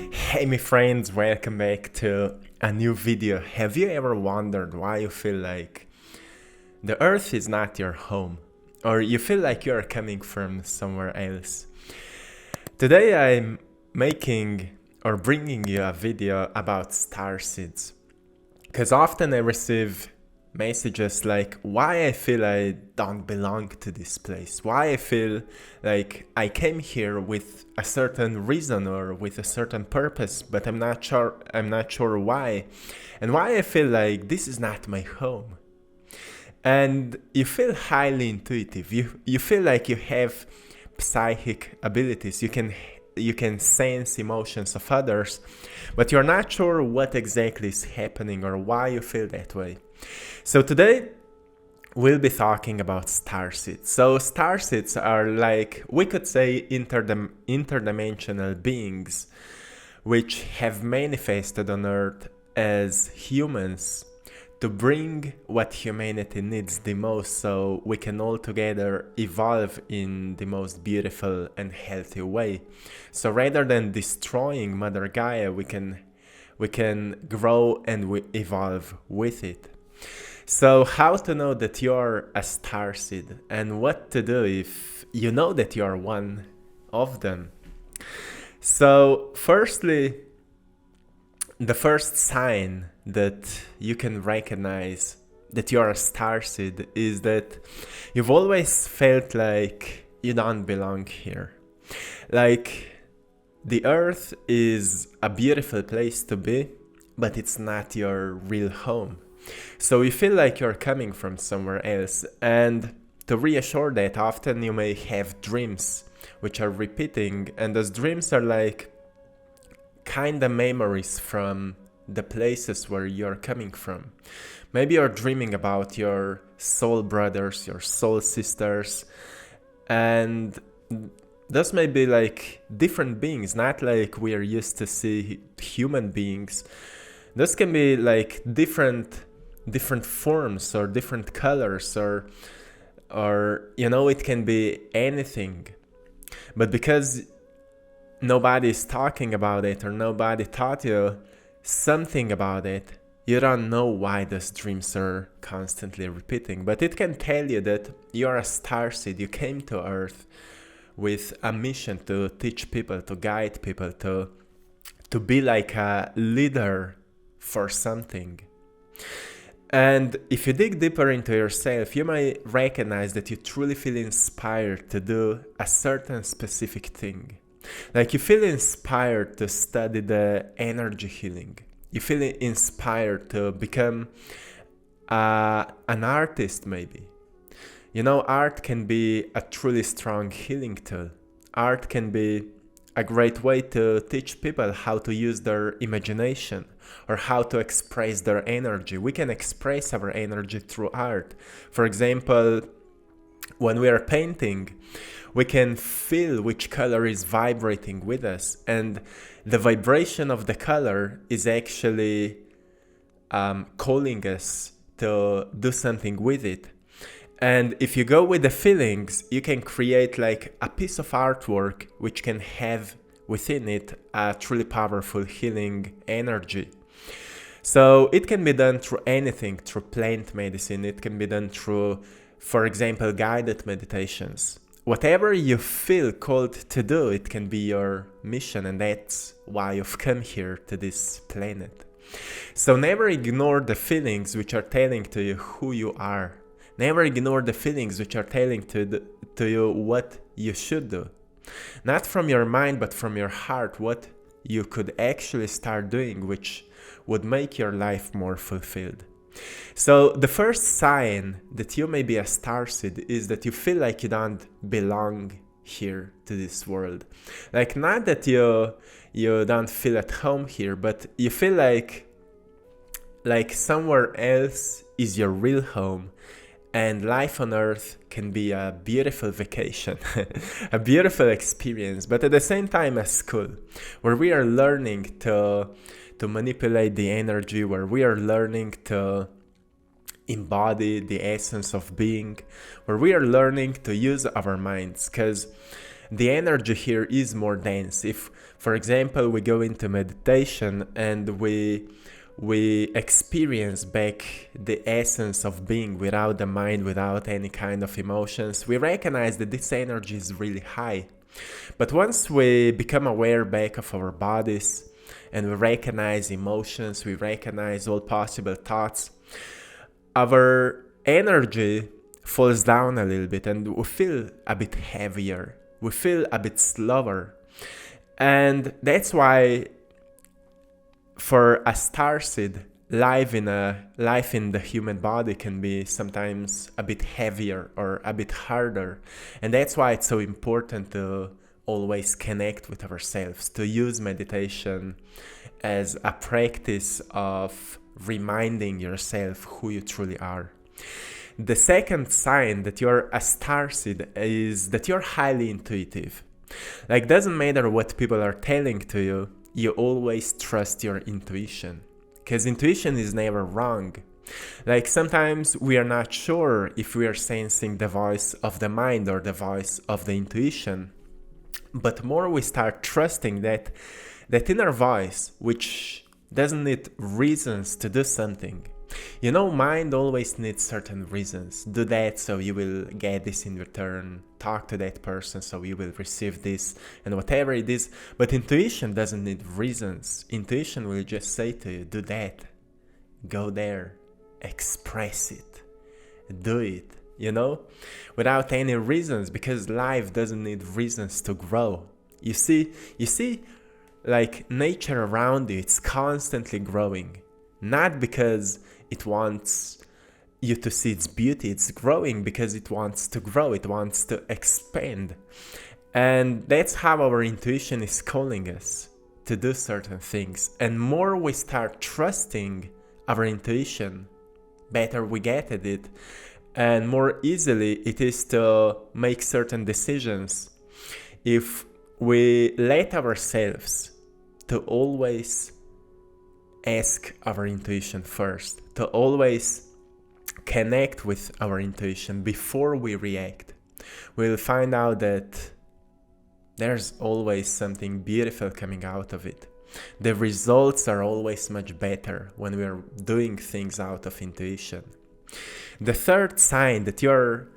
Hey my friends, welcome back to a new video. Have you ever wondered why you feel like the earth is not your home? Or you feel like you are coming from somewhere else? Today I'm making or bringing you a video about starseeds. Because often I receive messages like why I feel I don't belong to this place, why I feel like I came here with a certain reason or with a certain purpose, but I'm not sure why, and why I feel like this is not my home. And you feel highly intuitive. You feel like you have psychic abilities. You can sense emotions of others, but you're not sure what exactly is happening or why you feel that way. So today we'll be talking about starseeds. So starseeds are, like we could say, interdimensional beings which have manifested on Earth as humans to bring what humanity needs the most, so we can all together evolve in the most beautiful and healthy way. So rather than destroying Mother Gaia, we can grow and we evolve with it. So how to know that you're a starseed and what to do if you know that you're one of them. So firstly, the first sign that you can recognize that you're a starseed is that you've always felt like you don't belong here. Like the earth is a beautiful place to be, but it's not your real home. So you feel like you're coming from somewhere else, and to reassure that, often you may have dreams which are repeating, and those dreams are like kinda memories from the places where you're coming from. Maybe you're dreaming about your soul brothers, your soul sisters, and those may be like different beings, not like we are used to see human beings. Those can be like different forms or different colors, or it can be anything. But because nobody is talking about it or nobody taught you something about it, you don't know why those dreams are constantly repeating. But it can tell you that you're a starseed. You came to Earth with a mission to teach people, to guide people, to be like a leader for something. And if you dig deeper into yourself, you may recognize that you truly feel inspired to do a certain specific thing. Like you feel inspired to study the energy healing. You feel inspired to become an artist, maybe. Art can be a truly strong healing tool. Art can be a great way to teach people how to use their imagination or how to express their energy. We can express our energy through art. For example, when we are painting, we can feel which color is vibrating with us, and the vibration of the color is actually calling us to do something with it. And if you go with the feelings, you can create like a piece of artwork which can have within it a truly powerful healing energy. So it can be done through anything, through plant medicine. It can be done through, for example, guided meditations. Whatever you feel called to do, it can be your mission, and that's why you've come here to this planet. So never ignore the feelings which are telling to you who you are. Never ignore the feelings which are telling to you what you should do. Not from your mind, but from your heart, what you could actually start doing, which would make your life more fulfilled. So the first sign that you may be a starseed is that you feel like you don't belong here to this world. Like, not that you don't feel at home here, but you feel like somewhere else is your real home. And life on Earth can be a beautiful vacation, a beautiful experience, but at the same time a school, where we are learning to manipulate the energy, where we are learning to embody the essence of being, where we are learning to use our minds. Because the energy here is more dense. If, for example, we go into meditation and we experience back the essence of being without the mind, without any kind of emotions, we recognize that this energy is really high. But once we become aware back of our bodies and we recognize emotions, we recognize all possible thoughts, our energy falls down a little bit and we feel a bit heavier, we feel a bit slower. And that's why for a starseed, life in the human body can be sometimes a bit heavier or a bit harder. And that's why it's so important to always connect with ourselves, to use meditation as a practice of reminding yourself who you truly are. The second sign that you're a starseed is that you're highly intuitive. Like, doesn't matter what people are telling to you, you always trust your intuition. Because intuition is never wrong. Like, sometimes we are not sure if we are sensing the voice of the mind or the voice of the intuition. But more we start trusting that inner voice, which doesn't need reasons to do something. You know, mind always needs certain reasons. Do that so you will get this in return. Talk to that person so you will receive this, and whatever it is. But intuition doesn't need reasons. Intuition will just say to you, do that. Go there. Express it. Do it. You know? Without any reasons, because life doesn't need reasons to grow. You see, like nature around you, it's constantly growing. Not because it wants you to see its beauty, it's growing because it wants to grow, it wants to expand. And that's how our intuition is calling us to do certain things. And more we start trusting our intuition, better we get at it, and more easily it is to make certain decisions. If we let ourselves to always ask our intuition first, to always connect with our intuition before we react, we'll find out that there's always something beautiful coming out of it. The results are always much better when we are doing things out of intuition. The third sign that you're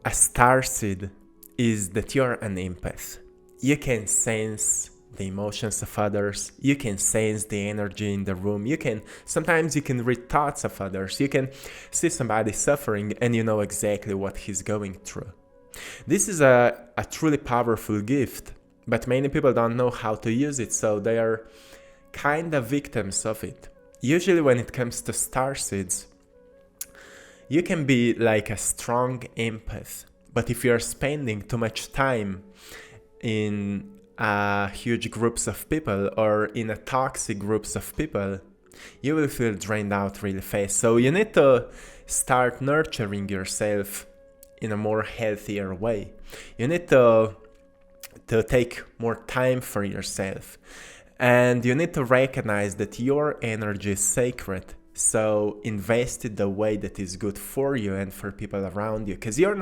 a starseed is that you're an empath. You can sense the emotions of others, you can sense the energy in the room, sometimes you can read thoughts of others, you can see somebody suffering and you know exactly what he's going through. This is a truly powerful gift, but many people don't know how to use it, so they are kind of victims of it. Usually when it comes to starseeds, you can be like a strong empath, but if you're spending too much time in huge groups of people or in a toxic groups of people, you will feel drained out really fast. So you need to start nurturing yourself in a more healthier way. You need to take more time for yourself, and you need to recognize that your energy is sacred. So invest it the way that is good for you and for people around you, because you're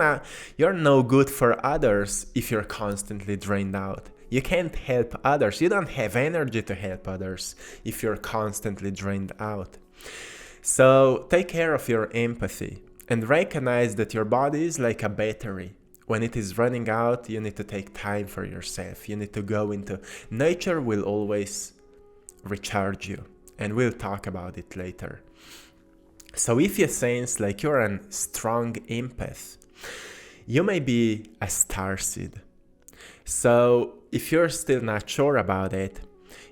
no good for others if you're constantly drained out. You can't help others. You don't have energy to help others if you're constantly drained out. So take care of your empathy and recognize that your body is like a battery. When it is running out, you need to take time for yourself. You need to go into nature will always recharge you, and we'll talk about it later. So if you sense like you're a strong empath, you may be a starseed. So if you're still not sure about it,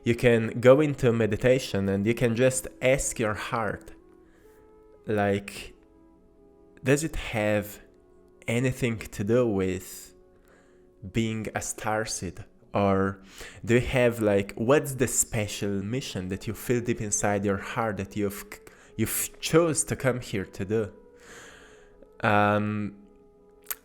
you can go into meditation and you can just ask your heart, like, does it have anything to do with being a starseed? Or do you have like, what's the special mission that you feel deep inside your heart that you've chose to come here to do?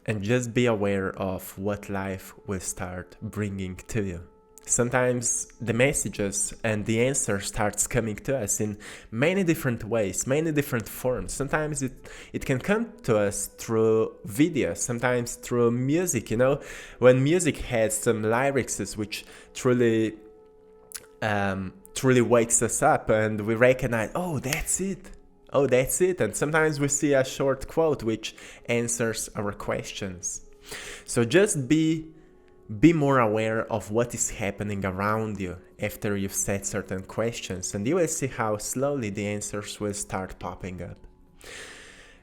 And just be aware of what life will start bringing to you. Sometimes the messages and the answer starts coming to us in many different ways, many different forms. Sometimes it can come to us through video, sometimes through music, when music has some lyrics which truly wakes us up and we recognize, oh, that's it. Oh, that's it. And sometimes we see a short quote which answers our questions. So just be more aware of what is happening around you after you've set certain questions, and you will see how slowly the answers will start popping up.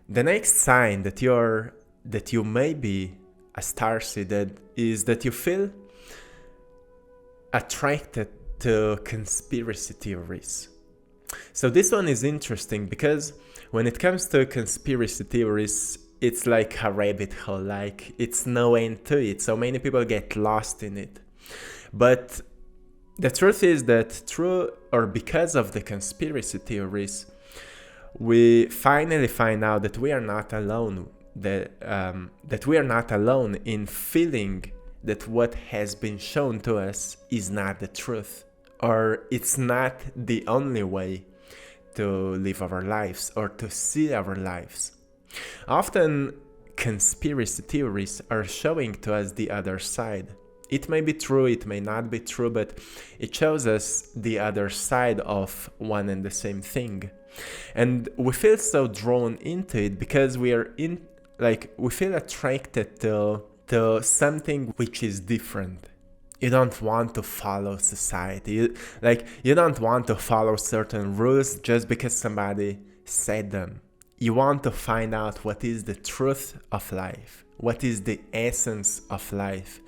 The next sign that you may be a starseed is that you feel attracted to conspiracy theories. So this one is interesting because when it comes to conspiracy theories, it's like a rabbit hole, like it's no end to it. So many people get lost in it. But the truth is that through or because of the conspiracy theories, we finally find out that we are not alone, that we are not alone in feeling that what has been shown to us is not the truth, or it's not the only way to live our lives or to see our lives. Often conspiracy theories are showing to us the other side. It may be true, it may not be true, but it shows us the other side of one and the same thing. And we feel so drawn into it because we feel attracted to something which is different. You don't want to follow society. You don't want to follow certain rules just because somebody said them. You want to find out what is the truth of life, what is the essence of life.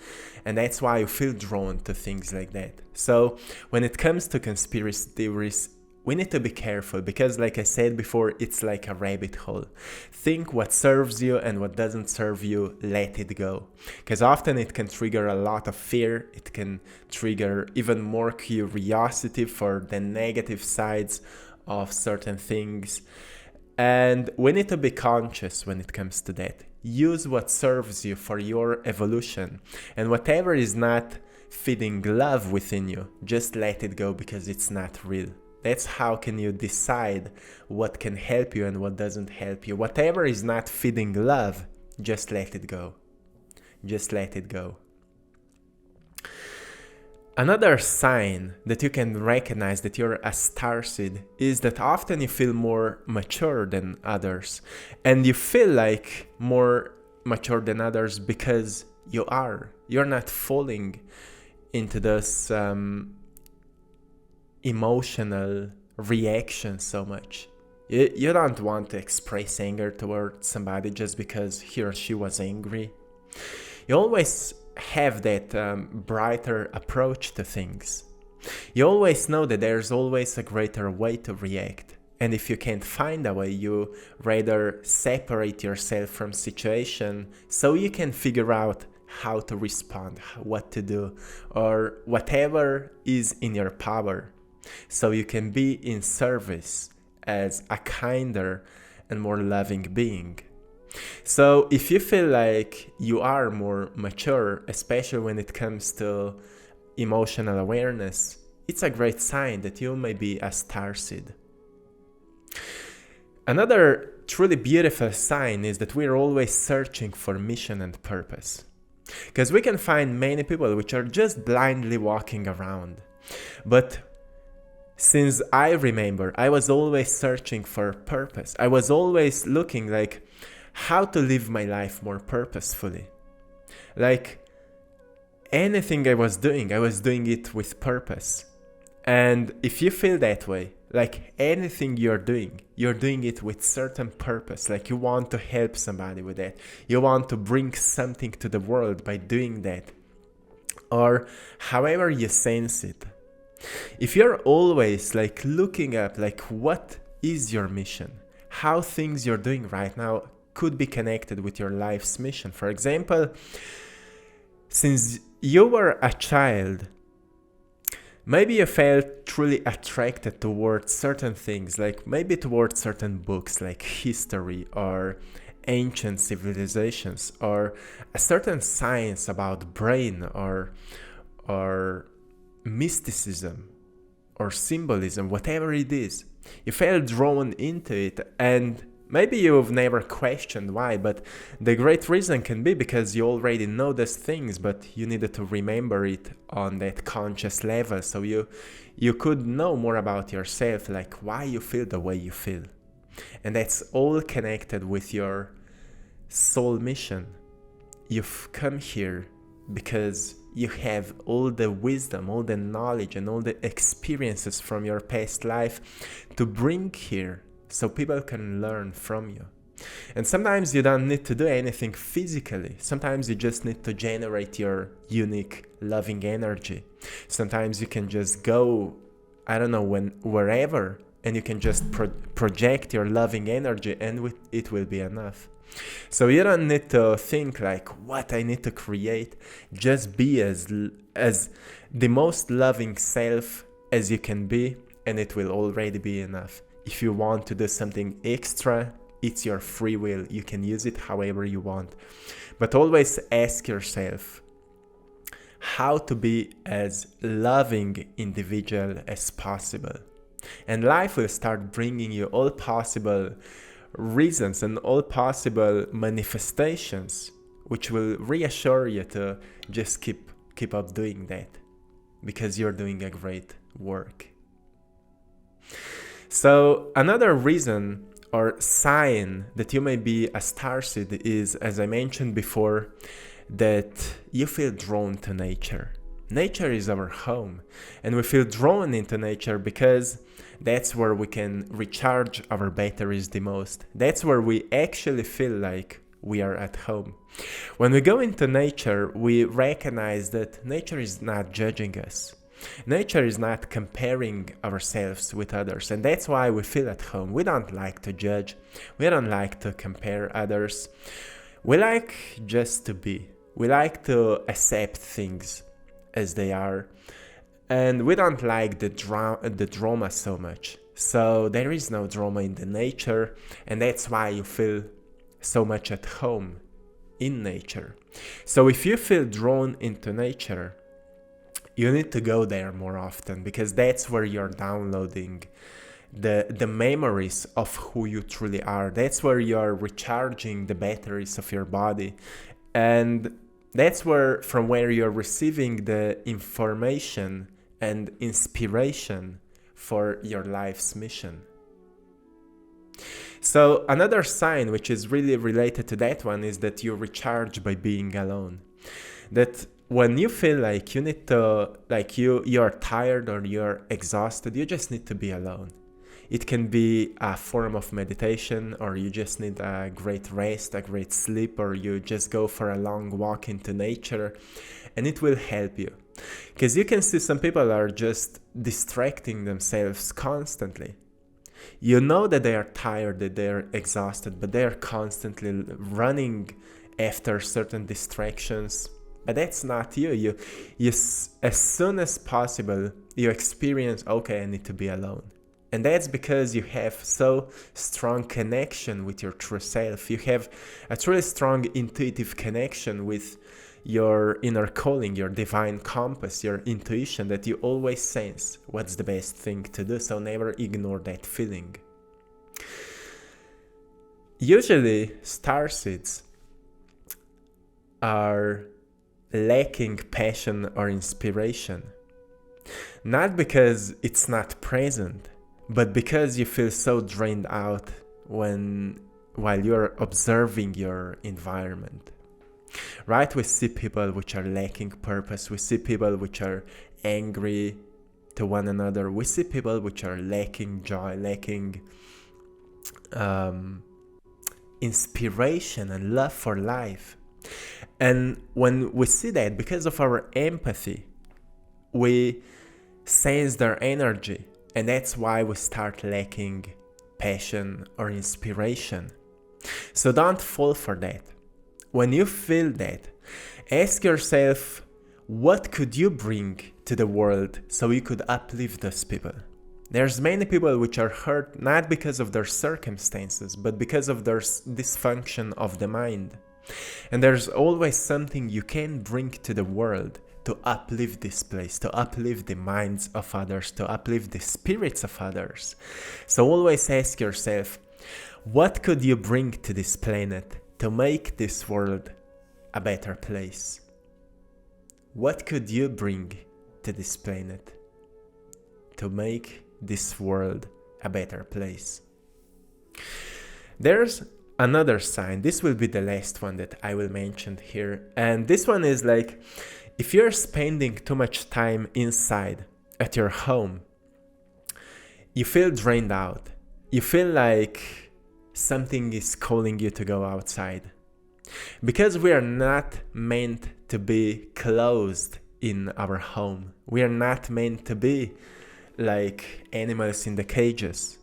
And that's why you feel drawn to things like that. So when it comes to conspiracy theories, we need to be careful because, like I said before, it's like a rabbit hole. Think what serves you and what doesn't serve you, let it go. Because often it can trigger a lot of fear. It can trigger even more curiosity for the negative sides of certain things. And we need to be conscious when it comes to that. Use what serves you for your evolution. And whatever is not feeding love within you, just let it go because it's not real. That's how can you decide what can help you and what doesn't help you. Whatever is not feeding love, just let it go. Just let it go. Another sign that you can recognize that you're a starseed is that often you feel more mature than others. And you feel like more mature than others because you are. You're not falling into this emotional reaction so much. You don't want to express anger towards somebody just because he or she was angry. You always have that brighter approach to things. You always know that there's always a greater way to react. And if you can't find a way, you rather separate yourself from situation so you can figure out how to respond, what to do, or whatever is in your power. So you can be in service as a kinder and more loving being. So if you feel like you are more mature, especially when it comes to emotional awareness, it's a great sign that you may be a starseed. Another truly beautiful sign is that we're always searching for mission and purpose. Because we can find many people which are just blindly walking around. But since I remember, I was always searching for purpose. I was always looking like how to live my life more purposefully. Like anything I was doing it with purpose. And if you feel that way, like anything you're doing it with certain purpose. Like you want to help somebody with that. You want to bring something to the world by doing that. Or however you sense it. If you're always like looking up like what is your mission, how things you're doing right now could be connected with your life's mission. For example, since you were a child, maybe you felt truly attracted towards certain things, like maybe towards certain books like history or ancient civilizations or a certain science about brain or mysticism or symbolism, whatever it is. You felt drawn into it, and maybe you've never questioned why, but the great reason can be because you already know those things, but you needed to remember it on that conscious level, so you could know more about yourself, like why you feel the way you feel. And that's all connected with your soul mission. You've come here because you have all the wisdom, all the knowledge, and all the experiences from your past life to bring here so people can learn from you. And sometimes you don't need to do anything physically. Sometimes you just need to generate your unique loving energy. Sometimes you can just go, I don't know, wherever, and you can just project your loving energy, and it will be enough. So you don't need to think like, what I need to create. Just be as the most loving self as you can be, and it will already be enough. If you want to do something extra, it's your free will. You can use it however you want. But always ask yourself how to be as loving individual as possible. And life will start bringing you all possible reasons and all possible manifestations, which will reassure you to just keep up doing that, because you're doing a great work. So another reason or sign that you may be a starseed is, as I mentioned before, that you feel drawn to nature. Nature is our home, and we feel drawn into nature because that's where we can recharge our batteries the most. That's where we actually feel like we are at home. When we go into nature, we recognize that nature is not judging us. Nature is not comparing ourselves with others, and that's why we feel at home. We don't like to judge. We don't like to compare others. We like just to be. We like to accept things as they are, and we don't like the drama so much. So there is no drama in the nature, and that's why you feel so much at home in nature. So if you feel drawn into nature, you need to go there more often, because that's where you're downloading the memories of who you truly are. That's where you're recharging the batteries of your body, and that's from where you're receiving the information and inspiration for your life's mission. So another sign which is really related to that one is that you recharge by being alone. That when you feel like you need to, like you're tired or you're exhausted, you just need to be alone. It can be a form of meditation, or you just need a great rest, a great sleep, or you just go for a long walk into nature, and it will help you. Because you can see some people are just distracting themselves constantly. You know that they are tired, that they are exhausted, but they are constantly running after certain distractions. But that's not you. You as soon as possible, you experience, okay, I need to be alone. And that's because you have so strong connection with your true self. You have a truly strong intuitive connection with your inner calling, your divine compass, your intuition, that you always sense what's the best thing to do. So never ignore that feeling. Usually, starseeds are lacking passion or inspiration. Not because it's not present, but because you feel so drained out while you're observing your environment. Right? We see people which are lacking purpose. We see people which are angry to one another. We see people which are lacking joy, lacking inspiration and love for life. And when we see that, because of our empathy, we sense their energy. And that's why we start lacking passion or inspiration. So don't fall for that. When you feel that, ask yourself, what could you bring to the world so you could uplift those people? There's many people which are hurt not because of their circumstances, but because of their dysfunction of the mind. And there's always something you can bring to the world to uplift this place, to uplift the minds of others, to uplift the spirits of others. So always ask yourself, what could you bring to this planet to make this world a better place? What could you bring to this planet to make this world a better place? There's another sign. This will be the last one that I will mention here. And this one is like, if you're spending too much time inside at your home, you feel drained out. You feel like something is calling you to go outside. Because we are not meant to be closed in our home. We are not meant to be like animals in the cages.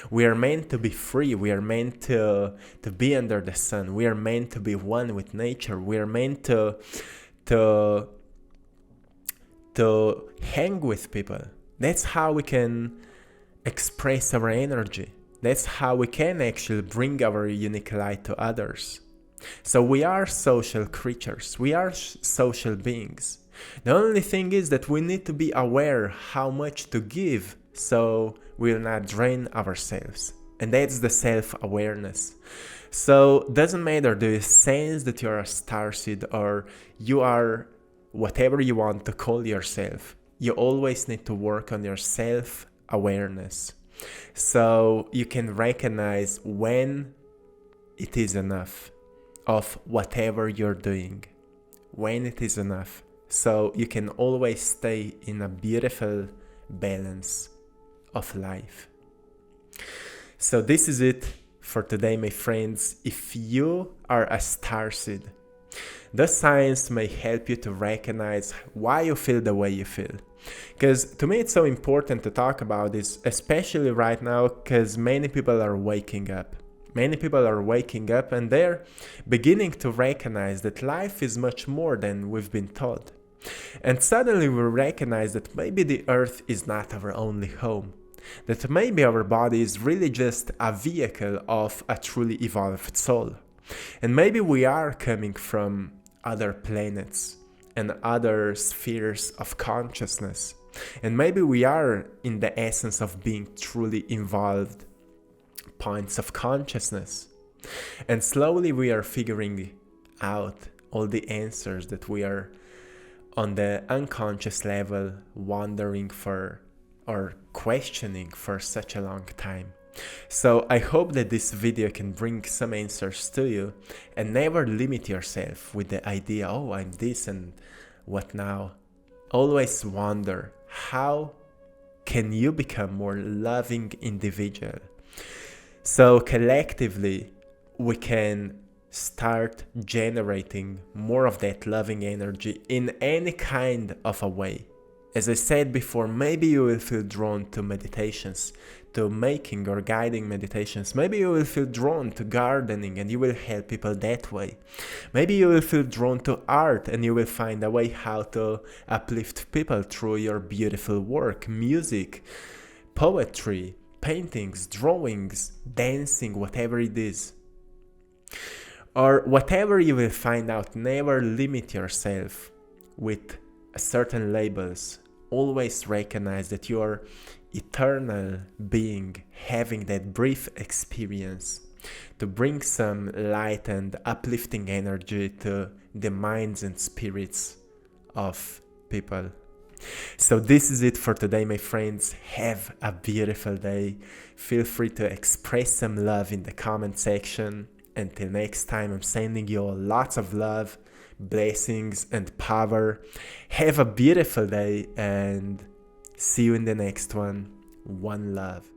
We are meant to be free. We are meant to be under the sun. We are meant to be one with nature. We are meant to hang with people. That's how we can express our energy. That's how we can actually bring our unique light to others. So we are social creatures. We are social beings. The only thing is that we need to be aware how much to give so we'll not drain ourselves. And that's the self-awareness. So doesn't matter, do you sense that you're a starseed or you are whatever you want to call yourself, you always need to work on your self-awareness. So you can recognize when it is enough of whatever you're doing, when it is enough. So you can always stay in a beautiful balance of life. So this is it for today, my friends. If you are a starseed, the signs may help you to recognize why you feel the way you feel. Because to me it's so important to talk about this, especially right now, because many people are waking up. Many people are waking up and they're beginning to recognize that life is much more than we've been taught. And suddenly we recognize that maybe the earth is not our only home. That maybe our body is really just a vehicle of a truly evolved soul. And maybe we are coming from other planets and other spheres of consciousness. And maybe we are in the essence of being truly involved points of consciousness. And slowly we are figuring out all the answers that we are on the unconscious level wondering for or questioning for such a long time. So I hope that this video can bring some answers to you, and never limit yourself with the idea, oh, I'm this and what now? Always wonder, how can you become more loving individual? So collectively we can start generating more of that loving energy in any kind of a way. As I said before, maybe you will feel drawn to meditations, to making or guiding meditations. Maybe you will feel drawn to gardening and you will help people that way. Maybe you will feel drawn to art and you will find a way how to uplift people through your beautiful work, music, poetry, paintings, drawings, dancing, whatever it is. Or whatever you will find out, never limit yourself with certain labels. Always recognize that you are eternal being having that brief experience to bring some light and uplifting energy to the minds and spirits of people. So this is it for today, my friends. Have a beautiful day. Feel free to express some love in the comment section. Until next time, I'm sending you all lots of love, blessings and power. Have a beautiful day and see you in the next one. One love.